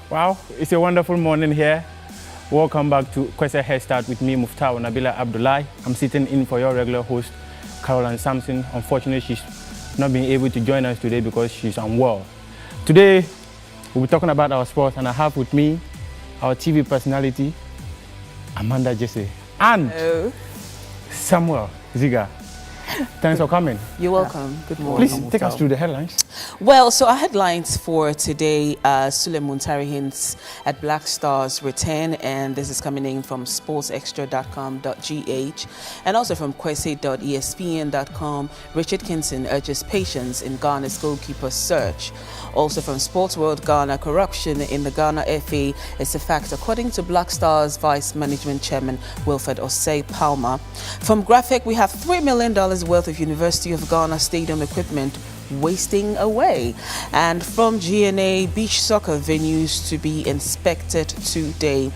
Wow, it's a wonderful morning here. Welcome back to Kwese Head Start with me, Muftawu Nabila Abdulai. I'm sitting in for your regular host, Caroline Sampson. Unfortunately, she's not being able to join us today because she's unwell. Today, we'll be talking about our sports, and I have with me our TV personality, Amanda Jesse, and Samuel Ziga. Thanks for coming. You're welcome. Good morning. Please take us through the headlines. Well, so our headlines for today, Muntari hints at Black Stars return, and this is coming in from sportsextra.com.gh and also from Kwese.espn.com. Richard Kinson urges patience in Ghana's goalkeeper search. Also from Sports World Ghana, corruption in the Ghana FA is a fact, according to Black Stars Vice Management Chairman Wilfred Osei Palmer. From Graphic, we have $3 million worth of University of Ghana stadium equipment wasting away. And from GNA, beach soccer venues to be inspected today.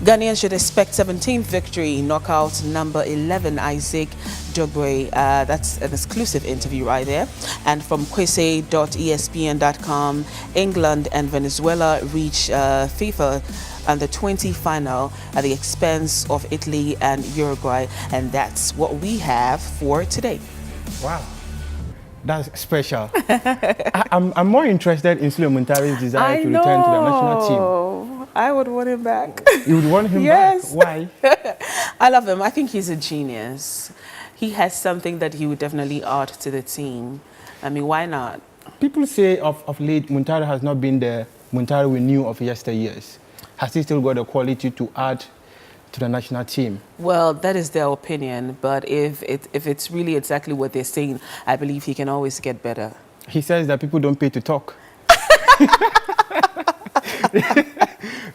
Ghanaians should expect 17th victory, knockout number 11 Isaac Jogbre. That's an exclusive interview right there. And from Kwese.espn.com, England and Venezuela reach FIFA Under-20 final at the expense of Italy and Uruguay. And that's what we have for today. Wow. That's special. I'm more interested in Muntari's desire to return to the national team. I would want him back. You would want him Yes. back? Why? I love him. I think he's a genius. He has something that he would definitely add to the team. I mean, why not? People say of late, Muntari has not been the Muntari we knew of yesteryears. Has he still got the quality to add to the national team? Well, that is their opinion, but if it's really exactly what they're saying, I believe he can always get better. He says that people don't pay to talk.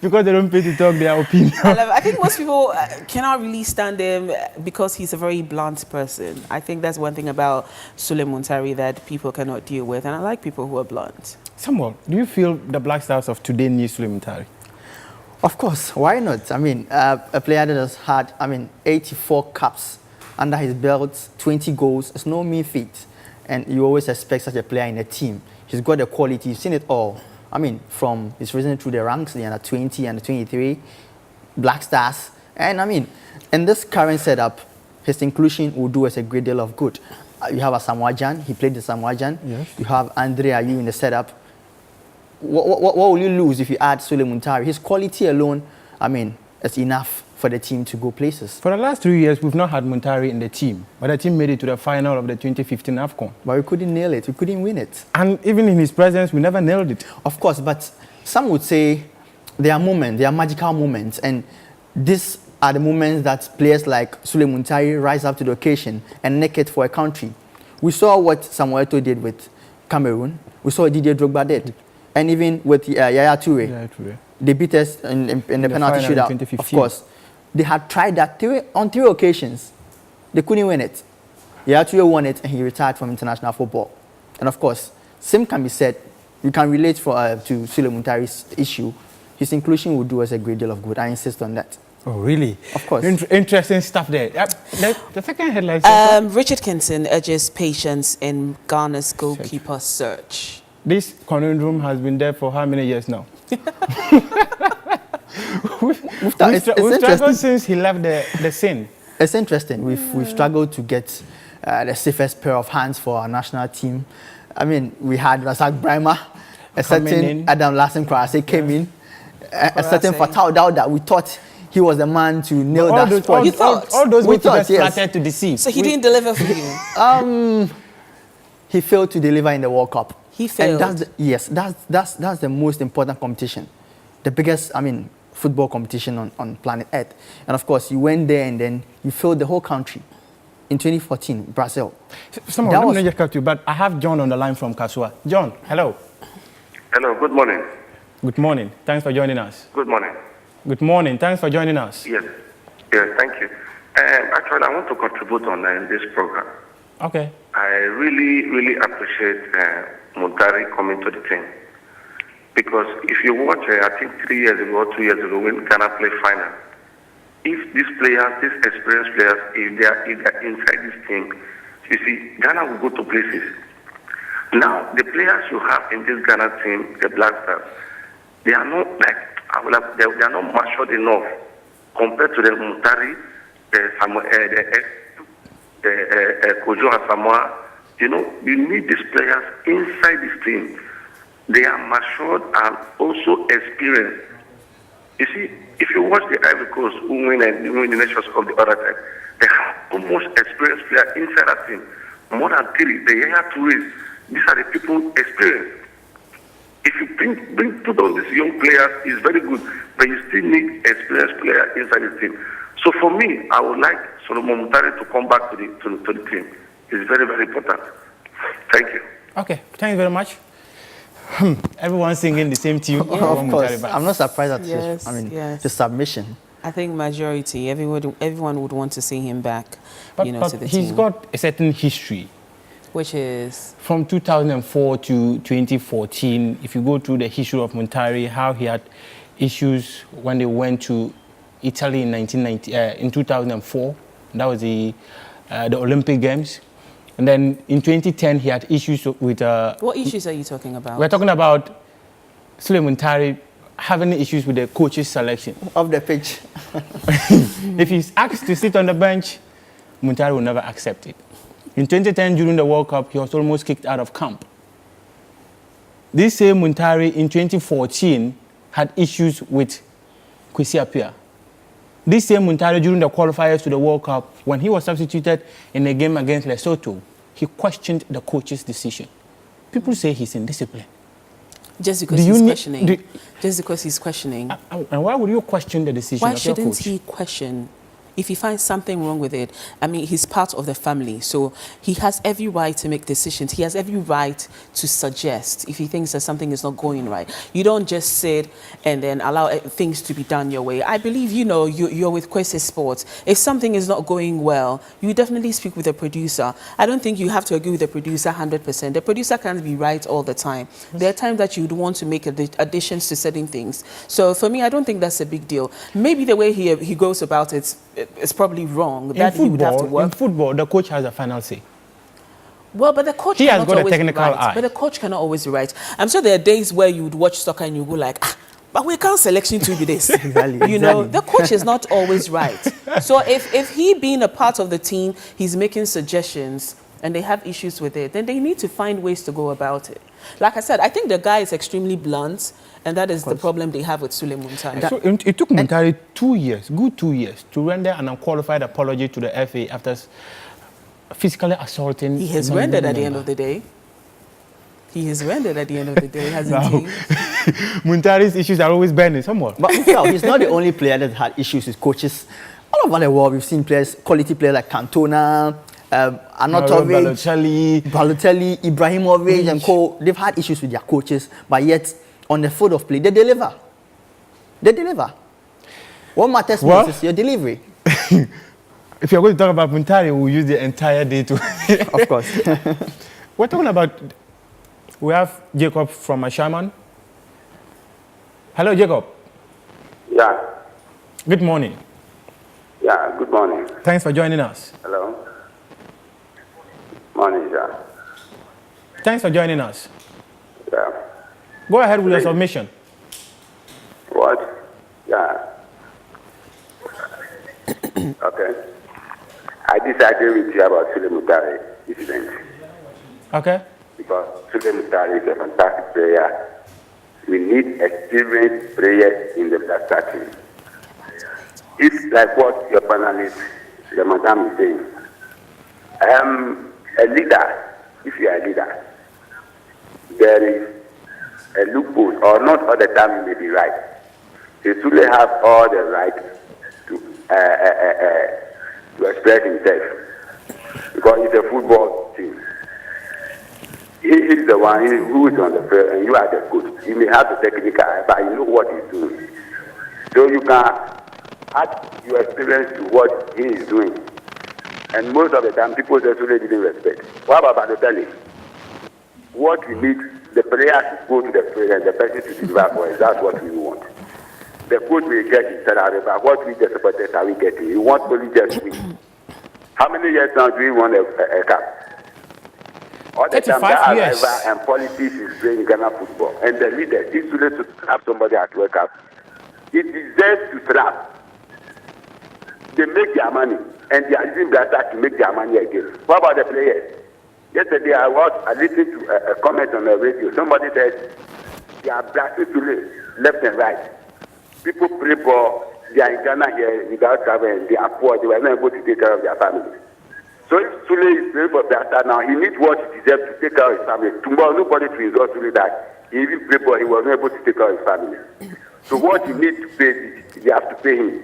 Because they don't pay to talk their opinion. I think most people cannot really stand him because he's a very blunt person. I think that's one thing about Muntari that people cannot deal with, and I like people who are blunt. Samuel, do you feel the Black Stars of today need Muntari? Of course, why not? I mean, a player that has had, 84 caps under his belt, 20 goals, it's no mean feat. And you always expect such a player in a team. He's got the quality, you've seen it all. I mean, from his risen through the ranks, the under 20 and 23, Black Stars. And in this current setup, his inclusion will do us a great deal of good. You have a Samoajan, he played the Samoajan. Yes. You have Andre Ayew in the setup. What will you lose if you add Muntari? His quality alone, is enough for the team to go places. For the last 3 years, we've not had Muntari in the team, but the team made it to the final of the 2015 AFCON. But we couldn't nail it. We couldn't win it. And even in his presence, we never nailed it. Of course, but some would say there are moments, there are magical moments, and these are the moments that players like Muntari rise up to the occasion and make it for a country. We saw what Samuel Eto'o did with Cameroon. We saw what Didier Drogba did. And even with Yaya Toure, they beat us in the penalty shootout. Of course, they had tried that on 3 occasions. They couldn't win it. Yaya Toure won it, and he retired from international football. And of course, same can be said. You can relate to Muntari's issue. His inclusion will do us a great deal of good. I insist on that. Oh, really? Of course. Interesting stuff there. The second headline. Richard Kinson urges patience in Ghana's goalkeeper search. This conundrum has been there for how many years now? We've struggled since he left the scene. It's interesting. We've struggled to get the safest pair of hands for our national team. We had Razak Brahma, a certain Adam Lassen-Kwase came in, a certain Fatau Dauda. We thought he was the man to nail that spot. All those goalkeepers started to deceive. So he didn't deliver for you? He failed to deliver in the World Cup. He failed. And that's the most important competition, the biggest football competition on planet Earth. And of course, you went there and then you failed the whole country. In 2014, Brazil. Let me not just cut you, but I have John on the line from Kasua. John, hello. Hello. Good morning. Good morning. Thanks for joining us. Good morning. Good morning. Thanks for joining us. Yes. Thank you. Actually, I want to contribute on this program. Okay. I really appreciate Muntari coming to the team. Because if you watch, I think 3 years ago, 2 years ago, when Ghana played final, if these players, these experienced players, if they are inside this team, you see, Ghana will go to places. Now, the players you have in this Ghana team, the Black Stars, they are not like, they are not matured enough compared to the Muntari, the Kojo Asamoah. You know, you need these players inside this team. They are matured and also experienced. You see, if you watch the Ivory Coast who win the Nations of the other time, they have almost experienced players inside that team. More than 3, the Yaya Tourés. These are the people experienced. If you put on these young players, it's very good, but you still need experienced players inside the team. So for me, I would like Solomon Muntari to come back to the team. It's very, very important. Thank you. Okay, thank you very much. Everyone's singing the same tune. Of course. I'm not surprised at the submission. I think majority, everyone would want to see him back, but to the he's team. got a certain history. Which is? From 2004 to 2014, if you go through the history of Muntari, how he had issues when they went to Italy in 2004. That was the Olympic Games. And then in 2010, he had issues with... what issues are you talking about? We're talking about Sule Muntari having issues with the coach's selection. Of the pitch. If he's asked to sit on the bench, Muntari will never accept it. In 2010, during the World Cup, he was almost kicked out of camp. This same Muntari in 2014 had issues with Kwese. This same Muntari during the qualifiers to the World Cup, when he was substituted in a game against Lesotho, he questioned the coach's decision. People say he's indisciplined. Just because he's questioning. Just because he's questioning. And why would you question the decision why of your coach? Why shouldn't he question? If he finds something wrong with it, I mean, he's part of the family, so he has every right to make decisions. He has every right to suggest if he thinks that something is not going right. You don't just sit and then allow things to be done your way. I believe, you're with Kwese Sports. If something is not going well, you definitely speak with the producer. I don't think you have to agree with the producer 100%. The producer can't be right all the time. There are times that you'd want to make additions to certain things. So for me, I don't think that's a big deal. Maybe the way he goes about it's probably wrong. That he would have to work. In football, the coach has a final say. Well, but the coach he has cannot got always a technical be right. eye. But the coach cannot always be right. I'm sure there are days where you would watch soccer and you go like, but we can't selection to be this. Exactly. The coach is not always right. So if he being a part of the team, he's making suggestions and they have issues with it, then they need to find ways to go about it. Like I said, I think the guy is extremely blunt, and that is the problem they have with Sule Muntari. So it took Muntari 2 years, good 2 years, to render an unqualified apology to the FA after physically assaulting. He has rendered at the end of the day. He has rendered at the end of the day, hasn't he? Muntari's issues are always burning somewhere. But he's not the only player that had issues with coaches. All over the world, we've seen quality players like Cantona, Balotelli, Ibrahimovic, and co. They've had issues with their coaches, but yet on the field of play, they deliver. They deliver. What matters most is your delivery. If you're going to talk about Muntari, we'll use the entire day to... Of course. We're talking about... We have Jacob from Ashaman. Hello, Jacob. Yeah. Good morning. Yeah, good morning. Thanks for joining us. Hello. Morning, sir. Thanks for joining us. Yeah. Go ahead with your submission. What? Yeah. Okay. I disagree with you about Sule Muntari incident. Okay. Because Sule Muntari is a fantastic player. We need experienced players in the Black Star team. It's like what your panelist, the madam, is saying. I am a leader. If you are a leader, there is a loophole, or not all the time you may be right. He truly have all the right to express himself, because it's a football team. He is the one who is on the field, and you are the coach. You may have the technical eye, but you know what he's doing. So you can add your experience to what he is doing. And most of the time, people just really didn't respect. What about Balotelli? What we need, the player to go to the field and the person to deliver for us. That's what we want. the coach will get his salary, but what we the supporters are we getting? We want only just win. How many years now do we want a cup? All the time, 35 years. And politics is playing Ghana football. And the leaders, it's too late to have somebody at World Cup. It deserves to slap. They make their money, and they are using that to make their money again. What about the players? Yesterday, I listened to a comment on the radio. Somebody said they are blasting to left and right. People play ball, they are in Ghana here without traveling, they are poor, they were not able to take care of their family. So if Sule is playing for Blaster now, he needs what he deserves to take care of his family. Tomorrow, nobody will insult Sule that he even played ball, he was not able to take care of his family. So what he needs to pay, they have to pay him.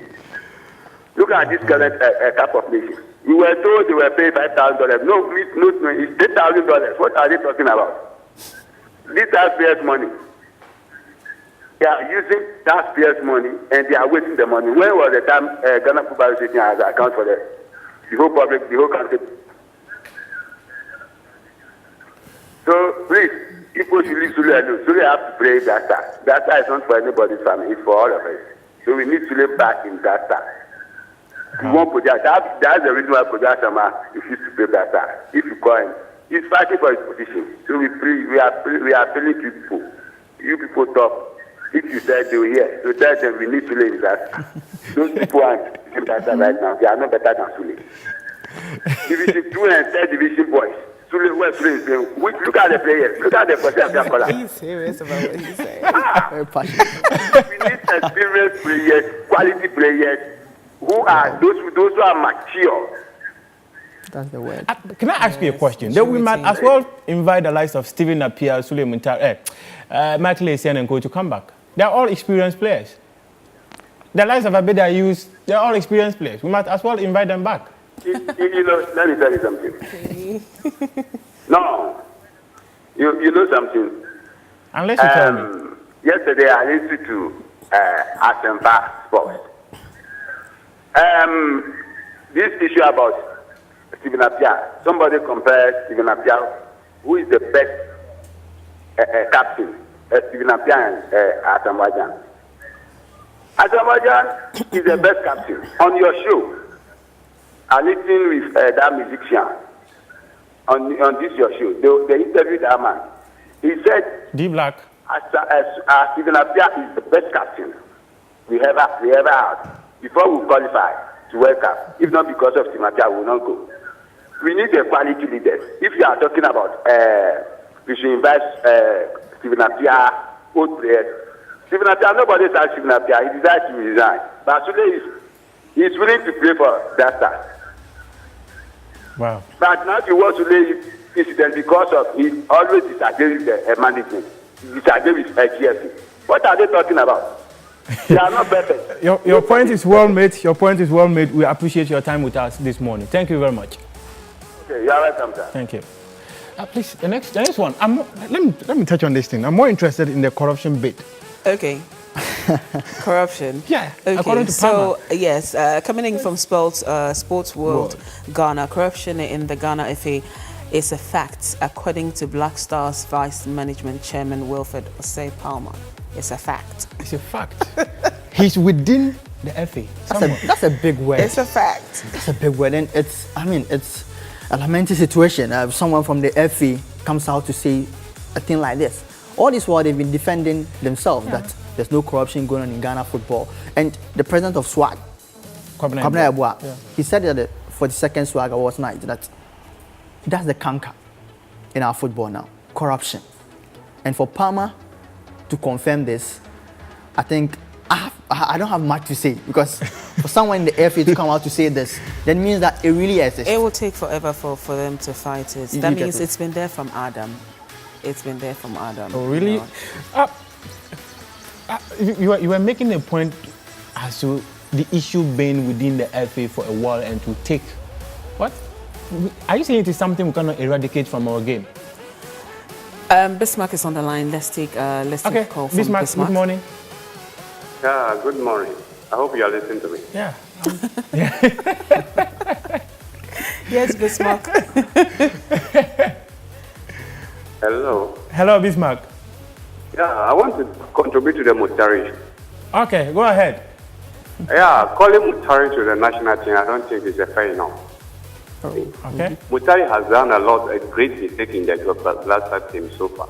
Look at this current Cup of Nations. We were told they were paying $5,000. No, it's $8,000. What are they talking about? This taxpayers' money. They are using taxpayers' money and they are wasting the money. When was the time Ghana Football Association has account for the whole public, the whole country? So please, people should leave Sule alone. Sule have to play that star. That star is not for anybody's family, it's for all of us. So we need Sule back in that star. We won't put that. That's the reason why Kodasama refused to play that star. If you call him, he's fighting for his position. So we are appealing to people. You people talk. If you said they were here, so tell them we need Sule in that. Those people aren't in that right now. They are not better than Sule. Division 2 and 3rd division boys. Sule, where Sule is playing. Look at the players. Look at the players. He's serious about what he's saying. Very passionate. We need experienced players, quality players, who are those who are mature. That's the word. Can I ask you a question? Then we might as well invite the likes of Stephen Napier, Sule Muntari, Michael Essien and Co to come back. They're all experienced players. The likes of Abeda Hughes, they're all experienced players. We might as well invite them back. You know, let me tell you something. No. You know something? Unless you tell me. Yesterday I listened to Asempa Sports. This issue about Stephen Appiah, somebody compared Stephen Appiah, who is the best captain, Stephen Appiah and Azerbaijan. Azerbaijan is the best captain. On your show, I listened with that musician on this your show. They interviewed that man. He said, D Black. Stephen Appiah is the best captain we ever had. Before we qualify to World Cup, if not because of Stephen Appiah, we will not go. We need a quality leaders. If you are talking about, we should invite Stephen Appiah, old players. Stephen Appiah, nobody says Stephen Appiah. He decided to resign. But today he's willing to play for that star. Wow. But now you want to lay incident because of he always disagrees with the management. He disagrees with GFC. What are they talking about? They are not perfect. Your point is well made. Your point is well made. We appreciate your time with us this morning. Thank you very much. Okay, you are welcome, sir. Thank you. Please, the next one. Let me touch on this thing. I'm more interested in the corruption bit. Okay. Corruption. Yeah. Okay. According to Palmer. So yes, coming in from Sports World Ghana, corruption in the Ghana FA is a fact, according to Black Stars Vice Management Chairman Wilfred Osei Palmer. It's a fact. It's a fact. He's within the FA. That's a big word. It's a fact. That's a big word, and it's a lamenting situation. Someone from the FA comes out to say a thing like this. All this while they've been defending themselves that there's no corruption going on in Ghana football. And the president of SWAG, Kwabena Ebua, he said that for the 42nd SWAG Awards night that that's the canker in our football now, corruption. And for Palmer to confirm this, I think I don't have much to say, because for someone in the FA to come out to say this, that means that it really exists. It will take forever for them to fight it. That means it's been there from Adam. It's been there from Adam. Oh, really? You were making a point as to the issue being within the FA for a while and to take. What? Are you saying it is something we cannot eradicate from our game? Bismarck is on the line. Let's take a call from Bismarck. Good morning. Yeah, good morning. I hope you are listening to me. Yeah. Yes, Bismarck. Hello. Hello, Bismarck. Yeah, I want to contribute to the Muntari. Okay, go ahead. Yeah, calling Muntari to the national team, I don't think is fair enough. Okay. Muntari has done a great mistake in the Blaster team so far.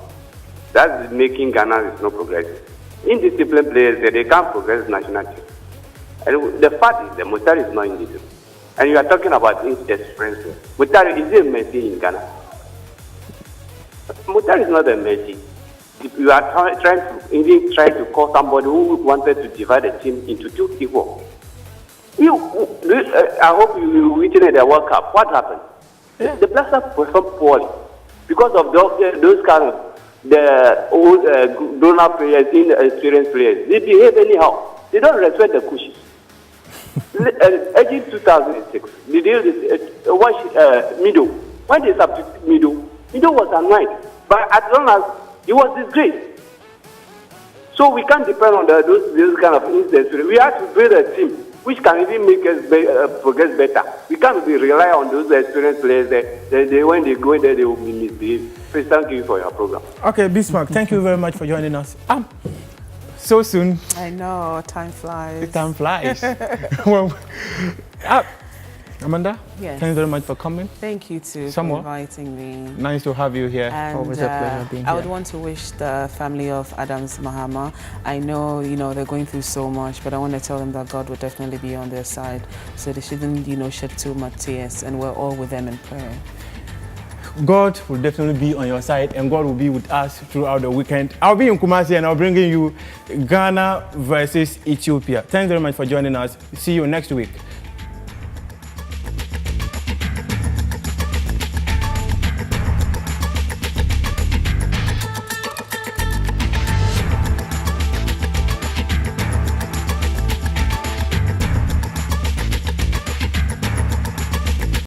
That's making Ghana is not progressing. Indisciplined players, they can't progress national team. And the fact is that Muntari is not indisciplined. And you are talking about experience. Muntari is a Messi in Ghana. Muntari is not a Messi. If you are trying to call somebody who wanted to divide the team into two equal. I hope you witnessed the World Cup. What happened? Yeah. The Blasters performed poorly because of those kind of the old grown-up players, inexperienced players. They behave anyhow. They don't respect the coaches. Egypt 2006, they did watch Mido. When they substituted Mido was annoyed. But as long as he was disgraced. So we can't depend on those kind of incidents. We have to build a team which can even make us progress better. We can't rely on those experienced players that when they go there, they will be misbehaved. Please, thank you for your program. Okay, Bismarck, thank you very much for joining us. So soon. I know, time flies. Time flies. Well, Amanda, yes. Thank you very much for coming. Thank you too for inviting me. Nice to have you here. And, always a pleasure being here. I would want to wish the family of Adams Mahama. I know, they're going through so much, but I want to tell them that God will definitely be on their side. So they shouldn't, shed too much tears, and we're all with them in prayer. God will definitely be on your side, and God will be with us throughout the weekend. I'll be in Kumasi, and I'll bring you Ghana versus Ethiopia. Thanks very much for joining us. See you next week.